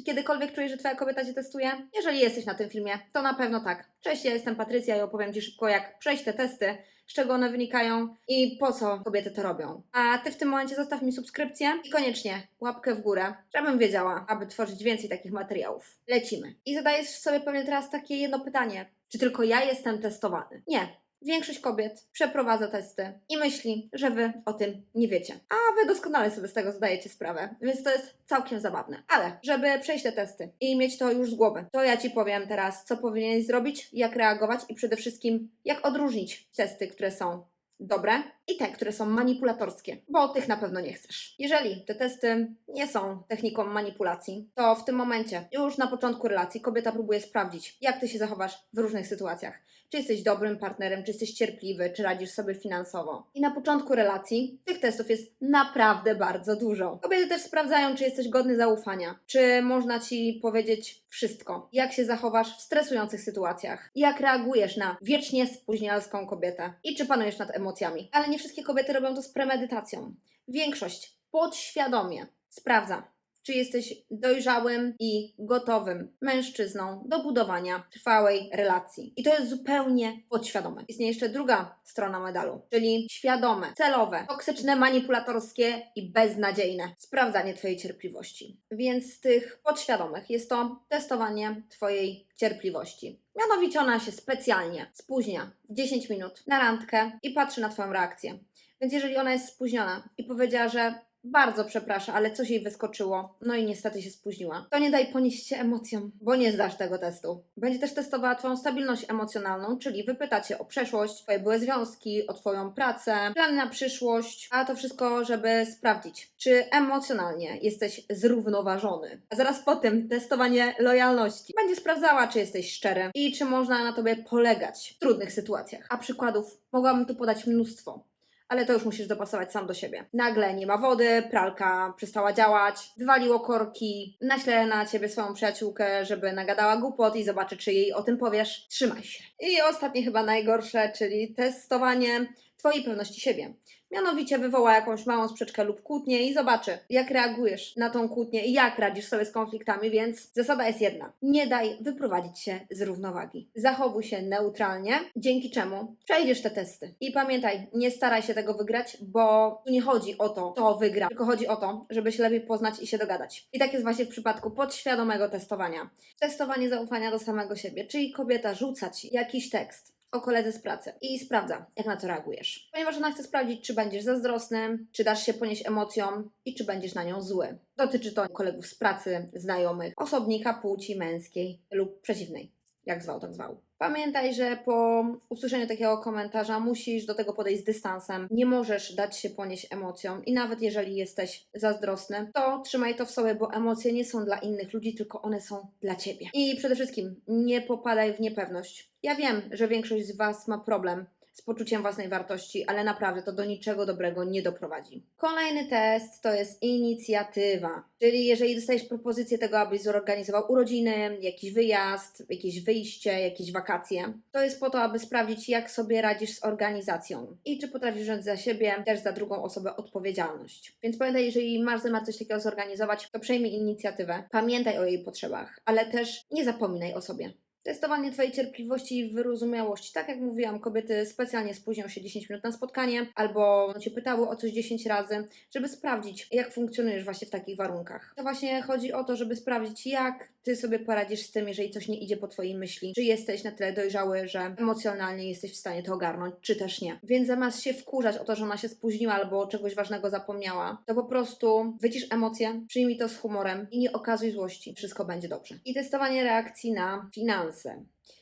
Czy kiedykolwiek czujesz, że Twoja kobieta Cię testuje? Jeżeli jesteś na tym filmie, to na pewno tak. Cześć, ja jestem Patrycja i opowiem Ci szybko, jak przejść te testy, z czego one wynikają i po co kobiety to robią. A Ty w tym momencie zostaw mi subskrypcję i koniecznie łapkę w górę, żebym wiedziała, aby tworzyć więcej takich materiałów. Lecimy. I zadajesz sobie pewnie teraz takie jedno pytanie. Czy tylko ja jestem testowany? Nie. Większość kobiet przeprowadza testy i myśli, że Wy o tym nie wiecie. A Wy doskonale sobie z tego zdajecie sprawę, więc to jest całkiem zabawne. Ale żeby przejść te testy i mieć to już z głowy, to ja Ci powiem teraz, co powinieneś zrobić, jak reagować i przede wszystkim, jak odróżnić testy, które są dobre i te, które są manipulatorskie, bo tych na pewno nie chcesz. Jeżeli te testy nie są techniką manipulacji, to w tym momencie, już na początku relacji, kobieta próbuje sprawdzić, jak Ty się zachowasz w różnych sytuacjach. Czy jesteś dobrym partnerem, czy jesteś cierpliwy, czy radzisz sobie finansowo. I na początku relacji tych testów jest naprawdę bardzo dużo. Kobiety też sprawdzają, czy jesteś godny zaufania, czy można Ci powiedzieć wszystko, jak się zachowasz w stresujących sytuacjach, jak reagujesz na wiecznie spóźnialską kobietę i czy panujesz nad emocjami. Ale nie wszystkie kobiety robią to z premedytacją. Większość podświadomie sprawdza, czy jesteś dojrzałym i gotowym mężczyzną do budowania trwałej relacji. I to jest zupełnie podświadome. Istnieje jeszcze druga strona medalu, czyli świadome, celowe, toksyczne, manipulatorskie i beznadziejne sprawdzanie Twojej cierpliwości. Więc z tych podświadomych jest to testowanie Twojej cierpliwości. Mianowicie ona się specjalnie spóźnia 10 minut na randkę i patrzy na Twoją reakcję. Więc jeżeli ona jest spóźniona i powiedziała, że bardzo przeprasza, ale coś jej wyskoczyło, no i niestety się spóźniła, to nie daj ponieść się emocjom, bo nie zdasz tego testu. Będzie też testowała Twoją stabilność emocjonalną, czyli wypyta Cię o przeszłość, Twoje były związki, o Twoją pracę, plany na przyszłość, a to wszystko, żeby sprawdzić, czy emocjonalnie jesteś zrównoważony. A zaraz po tym testowanie lojalności. Będzie sprawdzała, czy jesteś szczery i czy można na Tobie polegać w trudnych sytuacjach. A przykładów mogłabym tu podać mnóstwo. Ale to już musisz dopasować sam do siebie. Nagle nie ma wody, pralka przestała działać, wywaliło korki, naślę na Ciebie swoją przyjaciółkę, żeby nagadała głupot i zobaczy, czy jej o tym powiesz. Trzymaj się. I ostatnie chyba najgorsze, czyli testowanie Twojej pewności siebie. Mianowicie wywoła jakąś małą sprzeczkę lub kłótnię i zobaczy, jak reagujesz na tą kłótnię i jak radzisz sobie z konfliktami, więc zasada jest jedna. Nie daj wyprowadzić się z równowagi. Zachowuj się neutralnie, dzięki czemu przejdziesz te testy. I pamiętaj, nie staraj się tego wygrać, bo tu nie chodzi o to, kto wygra, tylko chodzi o to, żeby się lepiej poznać i się dogadać. I tak jest właśnie w przypadku podświadomego testowania. Testowanie zaufania do samego siebie, czyli kobieta rzuca Ci jakiś tekst o koledze z pracy i sprawdza, jak na to reagujesz. Ponieważ ona chce sprawdzić, czy będziesz zazdrosny, czy dasz się ponieść emocjom i czy będziesz na nią zły. Dotyczy to kolegów z pracy, znajomych, osobnika płci męskiej lub przeciwnej. Jak zwał, tak zwał. Pamiętaj, że po usłyszeniu takiego komentarza musisz do tego podejść z dystansem. Nie możesz dać się ponieść emocjom i nawet jeżeli jesteś zazdrosny, to trzymaj to w sobie, bo emocje nie są dla innych ludzi, tylko one są dla Ciebie. I przede wszystkim nie popadaj w niepewność. Ja wiem, że większość z Was ma problem z poczuciem własnej wartości, ale naprawdę to do niczego dobrego nie doprowadzi. Kolejny test to jest inicjatywa, czyli jeżeli dostajesz propozycję tego, abyś zorganizował urodziny, jakiś wyjazd, jakieś wyjście, jakieś wakacje, to jest po to, aby sprawdzić, jak sobie radzisz z organizacją i czy potrafisz wziąć za siebie, też za drugą osobę odpowiedzialność. Więc pamiętaj, jeżeli masz zamiar coś takiego zorganizować, to przejmij inicjatywę, pamiętaj o jej potrzebach, ale też nie zapominaj o sobie. Testowanie Twojej cierpliwości i wyrozumiałości. Tak jak mówiłam, kobiety specjalnie spóźnią się 10 minut na spotkanie albo Cię pytały o coś 10 razy, żeby sprawdzić, jak funkcjonujesz właśnie w takich warunkach. To właśnie chodzi o to, żeby sprawdzić, jak Ty sobie poradzisz z tym, jeżeli coś nie idzie po Twojej myśli. Czy jesteś na tyle dojrzały, że emocjonalnie jesteś w stanie to ogarnąć, czy też nie. Więc zamiast się wkurzać o to, że ona się spóźniła albo czegoś ważnego zapomniała, to po prostu wycisz emocje, przyjmij to z humorem i nie okazuj złości. Wszystko będzie dobrze. I testowanie reakcji na finanse.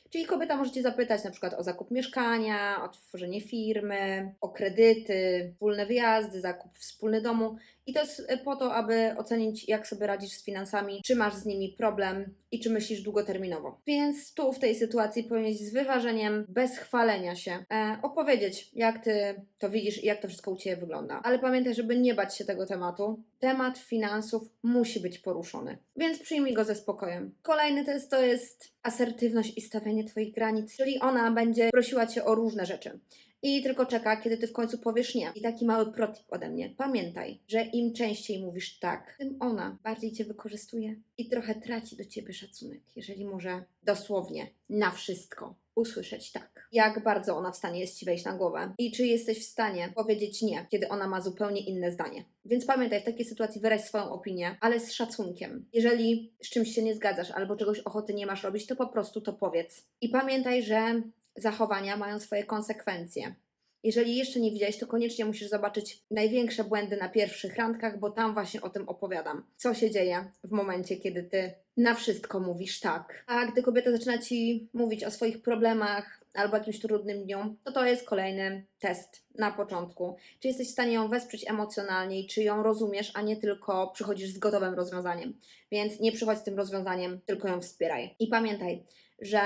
Czyli kobieta może Cię zapytać na przykład o zakup mieszkania, o tworzenie firmy, o kredyty, wspólne wyjazdy, zakup wspólny domu. I to jest po to, aby ocenić, jak sobie radzisz z finansami, czy masz z nimi problem i czy myślisz długoterminowo. Więc tu w tej sytuacji powinieneś z wyważeniem, bez chwalenia się, opowiedzieć, jak Ty to widzisz i jak to wszystko u Ciebie wygląda. Ale pamiętaj, żeby nie bać się tego tematu. Temat finansów musi być poruszony, więc przyjmij go ze spokojem. Kolejny test to jest asertywność i stawianie Twoich granic, czyli ona będzie prosiła Cię o różne rzeczy. i tylko czeka, kiedy ty w końcu powiesz nie. I taki mały protip ode mnie. Pamiętaj, że im częściej mówisz tak, tym ona bardziej cię wykorzystuje i trochę traci do ciebie szacunek, jeżeli może dosłownie na wszystko usłyszeć tak. Jak bardzo ona w stanie jest ci wejść na głowę i czy jesteś w stanie powiedzieć nie, kiedy ona ma zupełnie inne zdanie. Więc pamiętaj, w takiej sytuacji wyraź swoją opinię, ale z szacunkiem. Jeżeli z czymś się nie zgadzasz albo czegoś ochoty nie masz robić, to po prostu to powiedz. I pamiętaj, że zachowania mają swoje konsekwencje. Jeżeli jeszcze nie widziałeś, to koniecznie musisz zobaczyć największe błędy na pierwszych randkach, bo tam właśnie o tym opowiadam. Co się dzieje w momencie, kiedy ty na wszystko mówisz tak. A gdy kobieta zaczyna ci mówić o swoich problemach albo jakimś trudnym dniu, to jest kolejny test na początku. Czy jesteś w stanie ją wesprzeć emocjonalnie i czy ją rozumiesz, a nie tylko przychodzisz z gotowym rozwiązaniem. Więc nie przychodź z tym rozwiązaniem, tylko ją wspieraj. I pamiętaj, że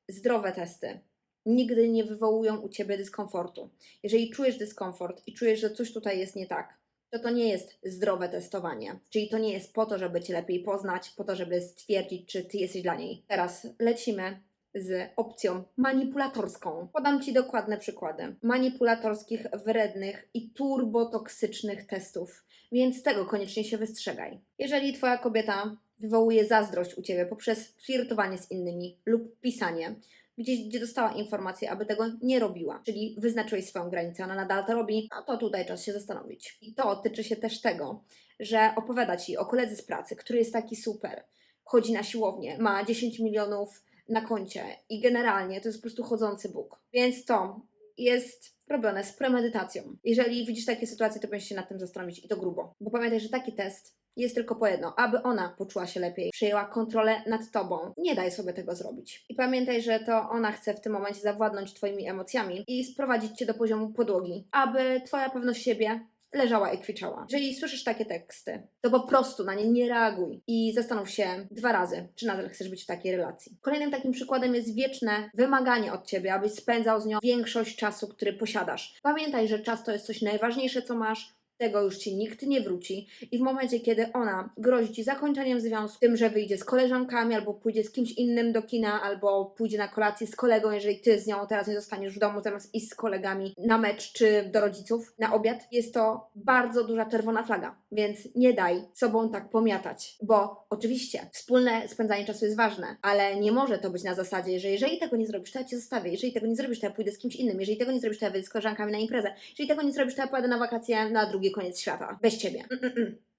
zdrowe testy nigdy nie wywołują u ciebie dyskomfortu. Jeżeli czujesz dyskomfort i czujesz, że coś tutaj jest nie tak, to nie jest zdrowe testowanie. Czyli to nie jest po to, żeby cię lepiej poznać, po to, żeby stwierdzić, czy ty jesteś dla niej. Teraz lecimy z opcją manipulatorską. Podam ci dokładne przykłady manipulatorskich, wrednych i turbotoksycznych testów, więc tego koniecznie się wystrzegaj. Jeżeli twoja kobieta wywołuje zazdrość u ciebie poprzez flirtowanie z innymi lub pisanie, gdzie dostała informację, aby tego nie robiła, czyli wyznaczyłeś swoją granicę, ona nadal to robi, no to tutaj czas się zastanowić. I to tyczy się też tego, że opowiada ci o koledze z pracy, który jest taki super, chodzi na siłownię, ma 10 milionów na koncie i generalnie to jest po prostu chodzący Bóg. Więc to jest robione z premedytacją. Jeżeli widzisz takie sytuacje, to powinieneś się nad tym zastanowić i to grubo. Bo pamiętaj, że taki test jest tylko po jedno, aby ona poczuła się lepiej, przejęła kontrolę nad tobą. Nie daj sobie tego zrobić. I pamiętaj, że to ona chce w tym momencie zawładnąć twoimi emocjami i sprowadzić cię do poziomu podłogi, aby twoja pewność siebie leżała i kwiczała. Jeżeli słyszysz takie teksty, to po prostu na nie nie reaguj i zastanów się 2 razy, czy nadal chcesz być w takiej relacji. Kolejnym takim przykładem jest wieczne wymaganie od ciebie, abyś spędzał z nią większość czasu, który posiadasz. Pamiętaj, że czas to jest coś najważniejsze, co masz. Tego już ci nikt nie wróci. I w momencie, kiedy ona grozi ci zakończeniem związku, tym, że wyjdzie z koleżankami, albo pójdzie z kimś innym do kina, albo pójdzie na kolację z kolegą, jeżeli ty z nią teraz nie zostaniesz w domu, zamiast iść z kolegami na mecz czy do rodziców na obiad, jest to bardzo duża czerwona flaga. Więc nie daj sobą tak pomiatać, bo oczywiście wspólne spędzanie czasu jest ważne, ale nie może to być na zasadzie, że jeżeli tego nie zrobisz, to ja cię zostawię, jeżeli tego nie zrobisz, to ja pójdę z kimś innym, jeżeli tego nie zrobisz, to ja wyjdę z koleżankami na imprezę, jeżeli tego nie zrobisz, to ja pojadę na wakacje na drugi koniec świata, bez ciebie.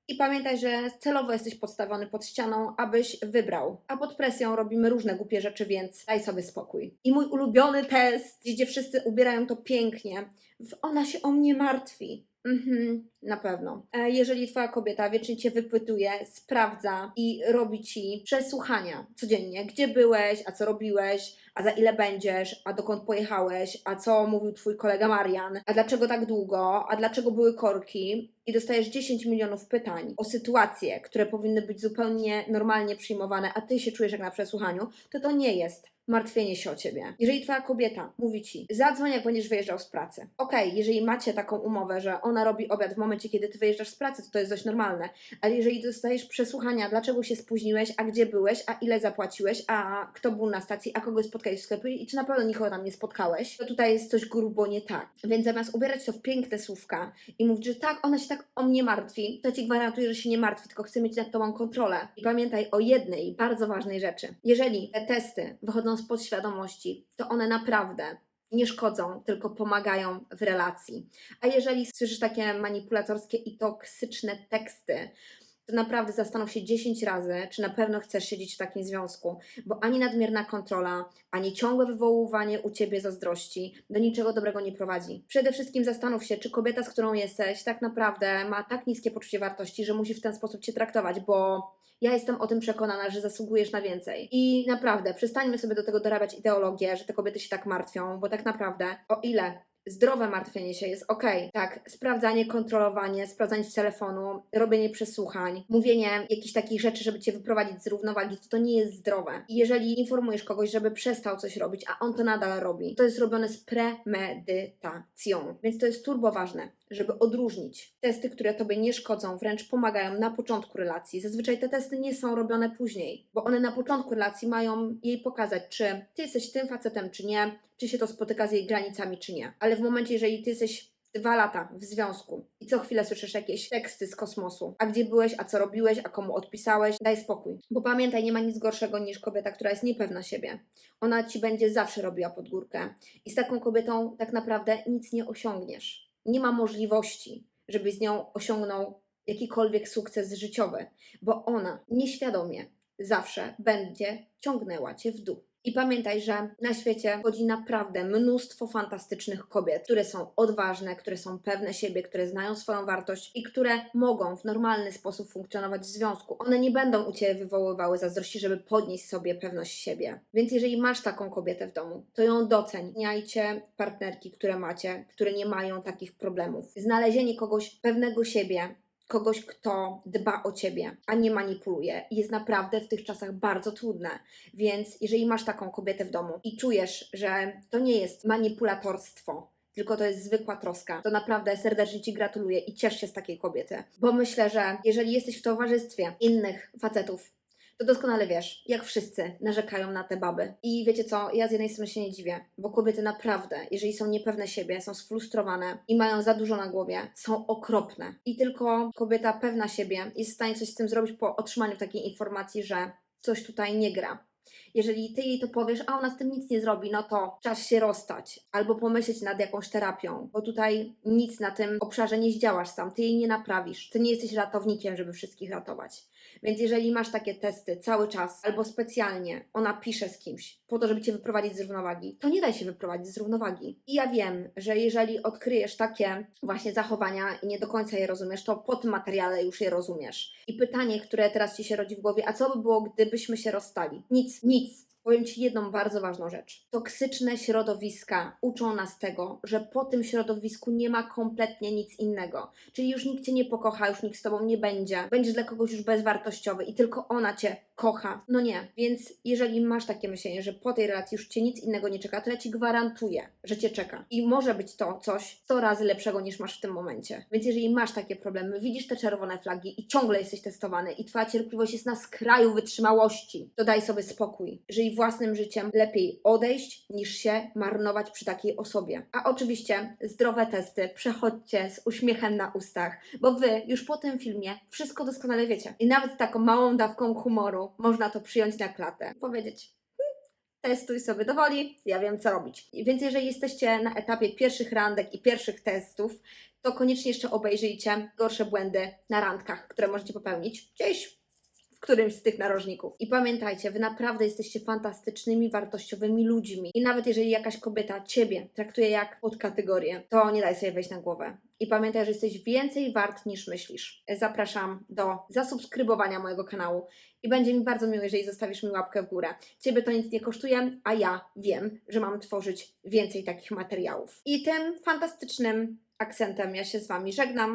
I pamiętaj, że celowo jesteś podstawiony pod ścianą, abyś wybrał. A pod presją robimy różne głupie rzeczy, więc daj sobie spokój. I mój ulubiony test, gdzie wszyscy ubierają to pięknie. Ona się o mnie martwi. Na pewno. Jeżeli twoja kobieta wiecznie cię wypytuje, sprawdza i robi ci przesłuchania codziennie, gdzie byłeś, a co robiłeś, a za ile będziesz, a dokąd pojechałeś, a co mówił twój kolega Marian, a dlaczego tak długo, a dlaczego były korki, i dostajesz 10 milionów pytań o sytuacje, które powinny być zupełnie normalnie przyjmowane, a ty się czujesz jak na przesłuchaniu, to nie jest martwienie się o ciebie. Jeżeli twoja kobieta mówi ci, zadzwoń jak będziesz wyjeżdżał z pracy. Okej, jeżeli macie taką umowę, że ona robi obiad w momencie, kiedy ty wyjeżdżasz z pracy, to jest dość normalne, ale jeżeli dostajesz przesłuchania, dlaczego się spóźniłeś, a gdzie byłeś, a ile zapłaciłeś, a kto był na stacji, a kogo spotkałeś w sklepie i czy na pewno nikogo tam nie spotkałeś, to tutaj jest coś grubo nie tak. Więc zamiast ubierać to w piękne słówka i mówić, że tak, ona się tak o mnie martwi, to ci gwarantuję, że się nie martwi, tylko chce mieć nad tobą kontrolę. I pamiętaj o jednej bardzo ważnej rzeczy. Jeżeli te testy wychodzą z podświadomości, to one naprawdę nie szkodzą, tylko pomagają w relacji. A jeżeli słyszysz takie manipulatorskie i toksyczne teksty, to naprawdę zastanów się 10 razy, czy na pewno chcesz siedzieć w takim związku, bo ani nadmierna kontrola, ani ciągłe wywoływanie u ciebie zazdrości do niczego dobrego nie prowadzi. Przede wszystkim zastanów się, czy kobieta, z którą jesteś, tak naprawdę ma tak niskie poczucie wartości, że musi w ten sposób cię traktować, bo ja jestem o tym przekonana, że zasługujesz na więcej. I naprawdę, przestańmy sobie do tego dorabiać ideologię, że te kobiety się tak martwią, bo tak naprawdę, o ile zdrowe martwienie się jest okej. Tak, sprawdzanie, kontrolowanie, sprawdzanie telefonu, robienie przesłuchań, mówienie jakichś takich rzeczy, żeby cię wyprowadzić z równowagi, to nie jest zdrowe. I jeżeli informujesz kogoś, żeby przestał coś robić, a on to nadal robi, to jest robione z premedytacją. Więc to jest turbo ważne, żeby odróżnić testy, które tobie nie szkodzą, wręcz pomagają na początku relacji. Zazwyczaj te testy nie są robione później, bo one na początku relacji mają jej pokazać, czy ty jesteś tym facetem, czy nie, czy się to spotyka z jej granicami, czy nie. Ale w momencie, jeżeli ty jesteś 2 lata w związku i co chwilę słyszysz jakieś teksty z kosmosu. A gdzie byłeś, a co robiłeś, a komu odpisałeś? Daj spokój. Bo pamiętaj, nie ma nic gorszego niż kobieta, która jest niepewna siebie. Ona ci będzie zawsze robiła pod górkę. I z taką kobietą tak naprawdę nic nie osiągniesz. Nie ma możliwości, żebyś z nią osiągnął jakikolwiek sukces życiowy, bo ona nieświadomie zawsze będzie ciągnęła cię w dół. I pamiętaj, że na świecie chodzi naprawdę mnóstwo fantastycznych kobiet, które są odważne, które są pewne siebie, które znają swoją wartość i które mogą w normalny sposób funkcjonować w związku. One nie będą u Ciebie wywoływały zazdrości, żeby podnieść sobie pewność siebie. Więc jeżeli masz taką kobietę w domu, to ją doceń. Mijajcie partnerki, które macie, które nie mają takich problemów. Znalezienie kogoś pewnego siebie, kogoś, kto dba o Ciebie, a nie manipuluje, jest naprawdę w tych czasach bardzo trudne. Więc jeżeli masz taką kobietę w domu i czujesz, że to nie jest manipulatorstwo, tylko to jest zwykła troska, to naprawdę serdecznie Ci gratuluję i ciesz się z takiej kobiety. Bo myślę, że jeżeli jesteś w towarzystwie innych facetów, to doskonale wiesz, jak wszyscy narzekają na te baby. I wiecie co, ja z jednej strony się nie dziwię, bo kobiety naprawdę, jeżeli są niepewne siebie, są sfrustrowane i mają za dużo na głowie, są okropne. I tylko kobieta pewna siebie jest w stanie coś z tym zrobić po otrzymaniu takiej informacji, że coś tutaj nie gra. Jeżeli ty jej to powiesz, a ona z tym nic nie zrobi, no to czas się rozstać albo pomyśleć nad jakąś terapią, bo tutaj nic na tym obszarze nie zdziałasz sam, ty jej nie naprawisz, ty nie jesteś ratownikiem, żeby wszystkich ratować. Więc jeżeli masz takie testy cały czas albo specjalnie ona pisze z kimś po to, żeby cię wyprowadzić z równowagi, to nie daj się wyprowadzić z równowagi. I ja wiem, że jeżeli odkryjesz takie właśnie zachowania i nie do końca je rozumiesz, to po tym materiale już je rozumiesz. I pytanie, które teraz ci się rodzi w głowie, a co by było, gdybyśmy się rozstali? Nic. Powiem Ci jedną bardzo ważną rzecz. Toksyczne środowiska uczą nas tego, że po tym środowisku nie ma kompletnie nic innego. Czyli już nikt Cię nie pokocha, już nikt z Tobą nie będzie. Będziesz dla kogoś już bezwartościowy i tylko ona Cię kocha. No nie. Więc jeżeli masz takie myślenie, że po tej relacji już Cię nic innego nie czeka, to ja Ci gwarantuję, że Cię czeka. I może być to coś 100 razy lepszego niż masz w tym momencie. Więc jeżeli masz takie problemy, widzisz te czerwone flagi i ciągle jesteś testowany i Twoja cierpliwość jest na skraju wytrzymałości, to daj sobie spokój. Żyj własnym życiem, lepiej odejść niż się marnować przy takiej osobie. A oczywiście zdrowe testy przechodźcie z uśmiechem na ustach, bo Wy już po tym filmie wszystko doskonale wiecie. I nawet z taką małą dawką humoru można to przyjąć na klatę. Powiedzieć: testuj sobie do woli, ja wiem co robić. Więc jeżeli jesteście na etapie pierwszych randek i pierwszych testów, to koniecznie jeszcze obejrzyjcie gorsze błędy na randkach, które możecie popełnić gdzieś w którymś z tych narożników. I pamiętajcie, Wy naprawdę jesteście fantastycznymi, wartościowymi ludźmi. I nawet jeżeli jakaś kobieta Ciebie traktuje jak podkategorię, to nie daj sobie wejść na głowę. I pamiętaj, że jesteś więcej wart niż myślisz. Zapraszam do zasubskrybowania mojego kanału i będzie mi bardzo miło, jeżeli zostawisz mi łapkę w górę. Ciebie to nic nie kosztuje, a ja wiem, że mam tworzyć więcej takich materiałów. I tym fantastycznym akcentem ja się z Wami żegnam.